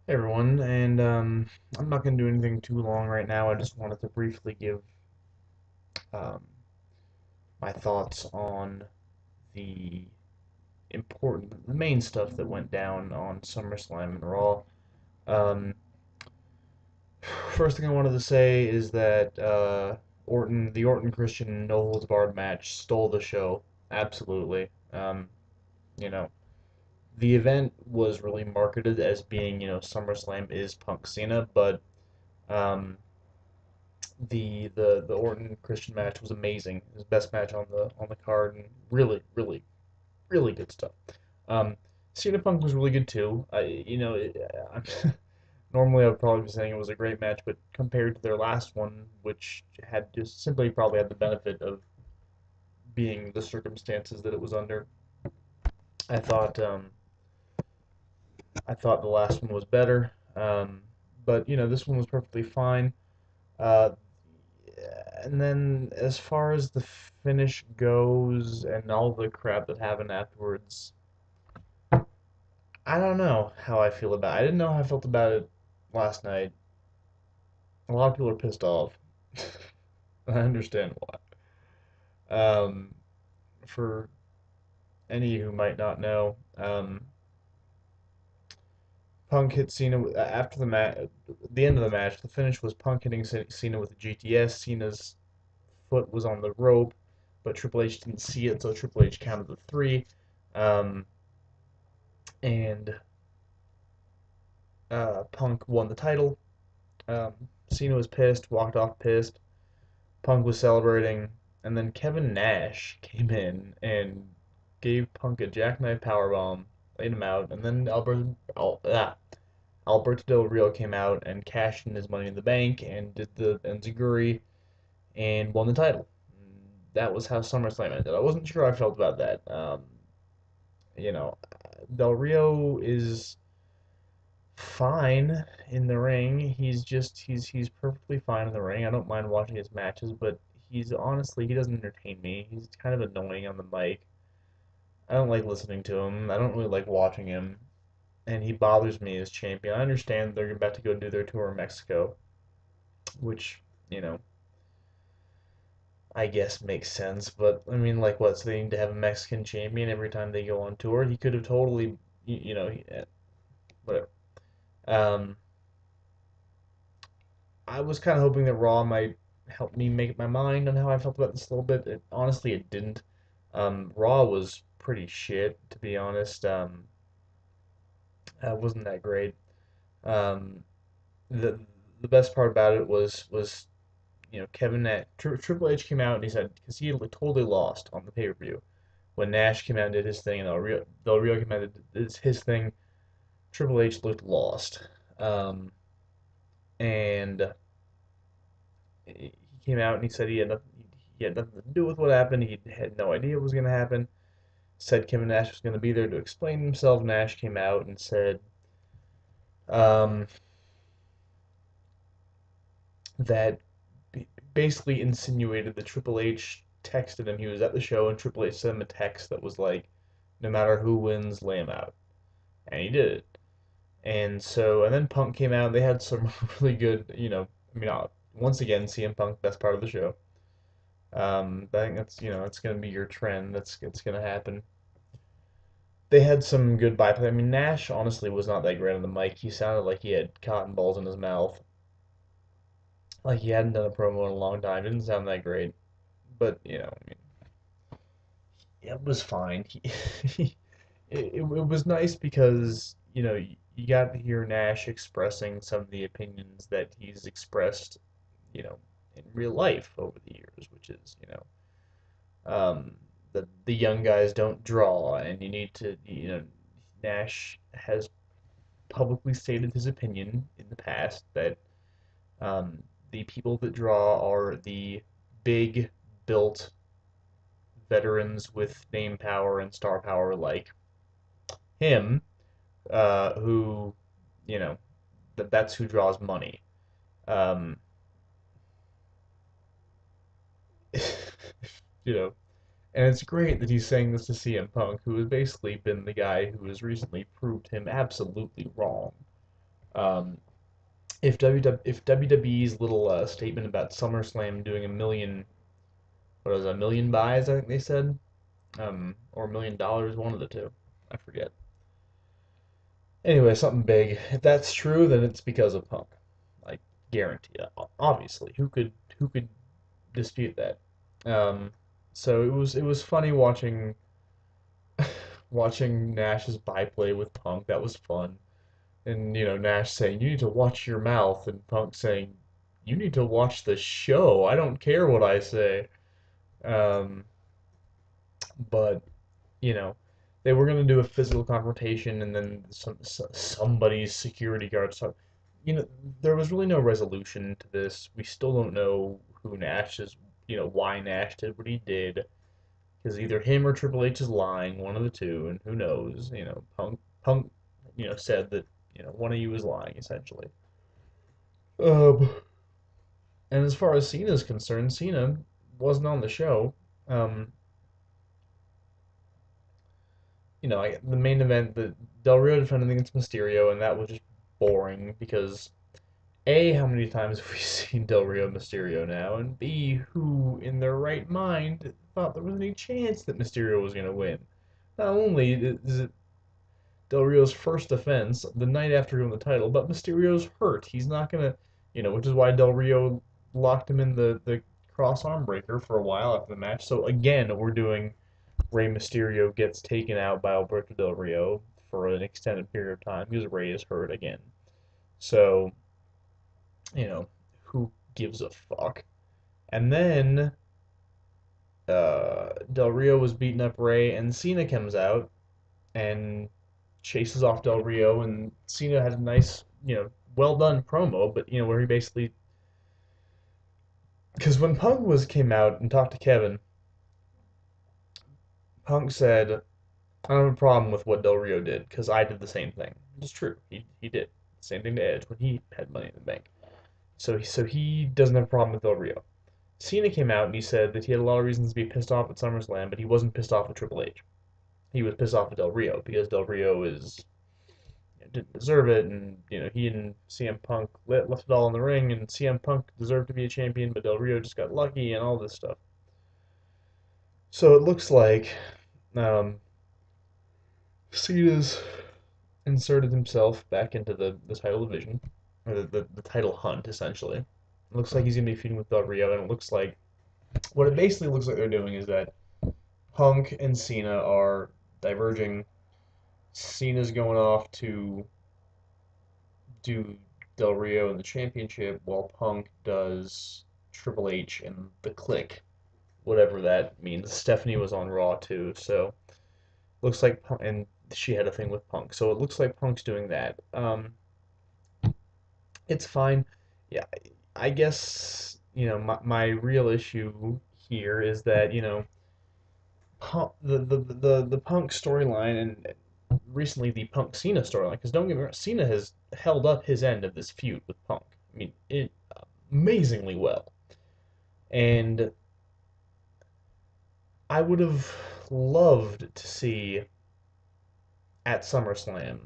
Hey everyone, and I'm not going to do anything too long right now. I just wanted to briefly give um, my thoughts on the the main stuff that went down on SummerSlam and Raw. Um, First thing I wanted to say is that the Orton Christian no holds barred match stole the show. Absolutely. You know, the event was really marketed as being, SummerSlam is Punk Cena, but um, the Orton Christian match was amazing. It was the best match on the card, and really, really, really good stuff. Um, Cena Punk was really good too. I'm, normally I would probably be saying it was a great match, but compared to their last one, which had just simply probably had the benefit of being the circumstances that it was under, I thought I thought the last one was better. But this one was perfectly fine. Uh, and then as far as the finish goes and all the crap that happened afterwards, I don't know how I feel about it. I didn't know how I felt about it last night. A lot of people are pissed off. I understand why. Um, for any who might not know, Punk hit Cena after the match. The end of the match, the finish was Punk hitting Cena with a GTS. Cena's foot was on the rope, but Triple H didn't see it, so Triple H counted the three. Um, and Punk won the title. Um, Cena was pissed, walked off pissed. Punk was celebrating, and then Kevin Nash came in and gave Punk a jackknife powerbomb, laid him out, and then Alberto Del Rio came out and cashed in his money in the bank and did the enziguri and won the title. That was how SummerSlam ended. I wasn't sure how I felt about that. You know, Del Rio is fine in the ring. He's perfectly fine in the ring. I don't mind watching his matches, but he doesn't entertain me. He's kind of annoying on the mic. I don't like listening to him. I don't really like watching him, and he bothers me as champion. I understand they're about to go do their tour in Mexico, which, you know, I guess makes sense, but I mean, like, what? So they need to have a Mexican champion every time they go on tour? He could have totally, whatever. Um, I was kind of hoping that Raw might help me make up my mind on how I felt about this a little bit. Honestly, it didn't. Raw was pretty shit, to be honest. It wasn't that great. Um, the the best part about it was Kevin Nash, Triple H came out and he said because he had totally lost on the pay per view when Nash came out and did his thing and Del Rio came out and did his thing. Triple H looked lost, and he came out and he said he had nothing to do with what happened. He had no idea what was going to happen. Said Kevin Nash was going to be there to explain himself. Nash came out and said um, that basically insinuated that Triple H texted him. He was at the show and Triple H sent him a text that was like, "No matter who wins, lay him out," and he did it. And then Punk came out. They had some really good, I mean, once again, CM Punk, best part of the show. I think that's gonna be your trend. That's it's gonna happen. They had some good byplay. I mean, Nash honestly was not that great on the mic. He sounded like he had cotton balls in his mouth, like he hadn't done a promo in a long time. Didn't sound that great, but I mean, it was fine. It was nice because you got to hear Nash expressing some of the opinions that he's expressed, in real life over the years, which is um, the young guys don't draw, and you need to, Nash has publicly stated his opinion in the past that um, the people that draw are the big built veterans with name power and star power like him, who, you know, that's who draws money. Um, you know, and it's great that he's saying this to CM Punk, who has basically been the guy who has recently proved him absolutely wrong. Um, if WWE's little statement about SummerSlam doing a million, what was it, a million buys, I think they said, or $1 million, one of the two, I forget. Anyway, something big. If that's true, then it's because of Punk. Like, guarantee it. Obviously, who could dispute that? Um, so it was funny watching Nash's byplay with Punk. That was fun. And Nash saying, "You need to watch your mouth," and Punk saying, "You need to watch the show. I don't care what I say." Um, but you know, they were gonna do a physical confrontation, and then somebody's security guard. So, there was really no resolution to this. We still don't know who Nash is. Why Nash did what he did, because either him or Triple H is lying, one of the two, and who knows? Punk, said that one of you is lying essentially. Um, and as far as Cena is concerned, Cena wasn't on the show. Um, the main event, the Del Rio defended against Mysterio, and that was just boring because A, how many times have we seen Del Rio Mysterio now, and B, who in their right mind thought there was any chance that Mysterio was going to win? Not only is it Del Rio's first defense the night after he won the title, but Mysterio's hurt. He's not going to, which is why Del Rio locked him in the cross arm breaker for a while after the match. So again, we're doing Rey Mysterio gets taken out by Alberto Del Rio for an extended period of time because Rey is hurt again. So, who gives a fuck? And then Del Rio was beating up Rey, and Cena comes out and chases off Del Rio, and Cena had a nice, well done promo, but where he basically, because when Punk was came out and talked to Kevin, Punk said, "I don't have a problem with what Del Rio did because I did the same thing." It's true. He did the same thing to Edge when he had Money in the Bank. So he doesn't have a problem with Del Rio. Cena came out and he said that he had a lot of reasons to be pissed off at SummerSlam, but he wasn't pissed off at Triple H. He was pissed off at Del Rio because Del Rio didn't deserve it, and he and CM Punk left it all in the ring, and CM Punk deserved to be a champion, but Del Rio just got lucky and all this stuff. So it looks like um, Cena's inserted himself back into the title division, or the title hunt essentially. It looks like he's gonna be feuding with Del Rio, and it looks like what it basically looks like they're doing is that Punk and Cena are diverging. Cena's going off to do Del Rio in the championship, while Punk does Triple H and the Click, whatever that means. Stephanie was on Raw too, so looks like Punk, and she had a thing with Punk, so it looks like Punk's doing that. It's fine. Yeah, I guess my real issue here is that the Punk storyline and recently the Punk Cena storyline. Because don't get me wrong, Cena has held up his end of this feud with Punk. I mean, amazingly well. And I would have loved to see at SummerSlam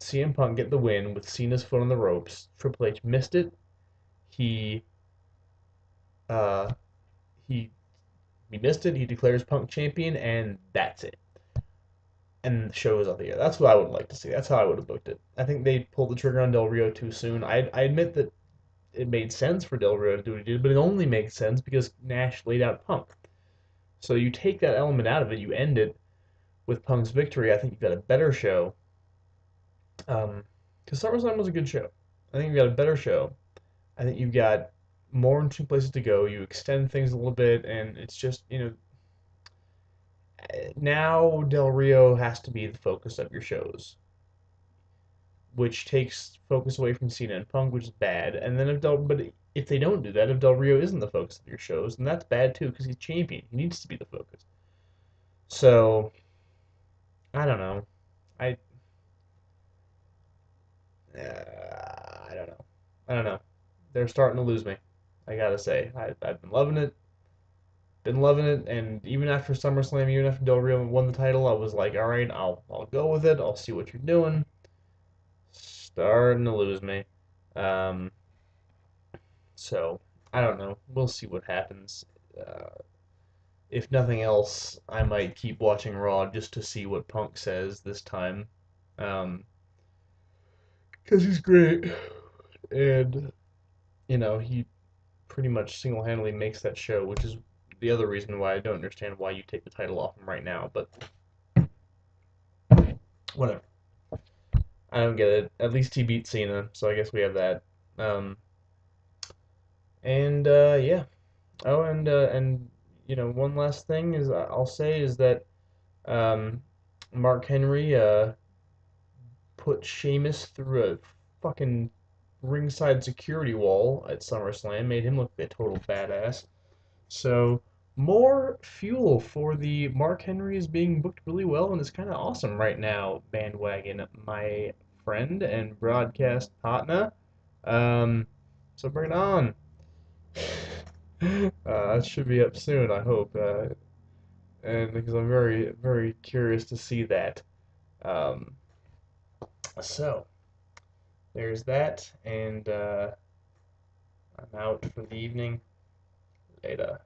CM Punk get the win with Cena's foot on the ropes. Triple H missed it. He uh he he missed it. He declares Punk champion, and that's it. And the show is off the air. That's what I would like to see. That's how I would have booked it. I think they pulled the trigger on Del Rio too soon. I admit that it made sense for Del Rio to do what he did, but it only makes sense because Nash laid out Punk. So you take that element out of it, you end it with Punk's victory. I think you've got a better show. Because SummerSlam was a good show. I think you've got a better show. I think you've got more interesting places to go. You extend things a little bit, and it's just, now Del Rio has to be the focus of your shows, which takes focus away from Cena and Punk, which is bad. And then but if they don't do that, if Del Rio isn't the focus of your shows, then that's bad too because he's champion. He needs to be the focus. So I don't know. I I don't know. I don't know. They're starting to lose me. I gotta say, I've been loving it, and even after SummerSlam, even after Del Rio won the title, I was like, all right, I'll go with it. I'll see what you're doing. starting to lose me. Um, so I don't know. We'll see what happens. Uh, if nothing else, I might keep watching Raw just to see what Punk says this time. Um, because he's great, and he pretty much single-handedly makes that show, which is the other reason why I don't understand why you take the title off him right now. But whatever. I don't get it. At least he beat Cena, so I guess we have that. Um, and yeah. Oh, and one last thing is I'll say is that um, Mark Henry put Sheamus through a fucking ringside security wall at SummerSlam, made him look like a total badass. So more fuel for the Mark Henry is being booked really well and is kind of awesome right now. Bandwagon, my friend and broadcast partner. Um, so bring it on. It should be up soon, I hope. And because I'm very, very curious to see that. Um, so there's that, and I'm out for the evening. Later.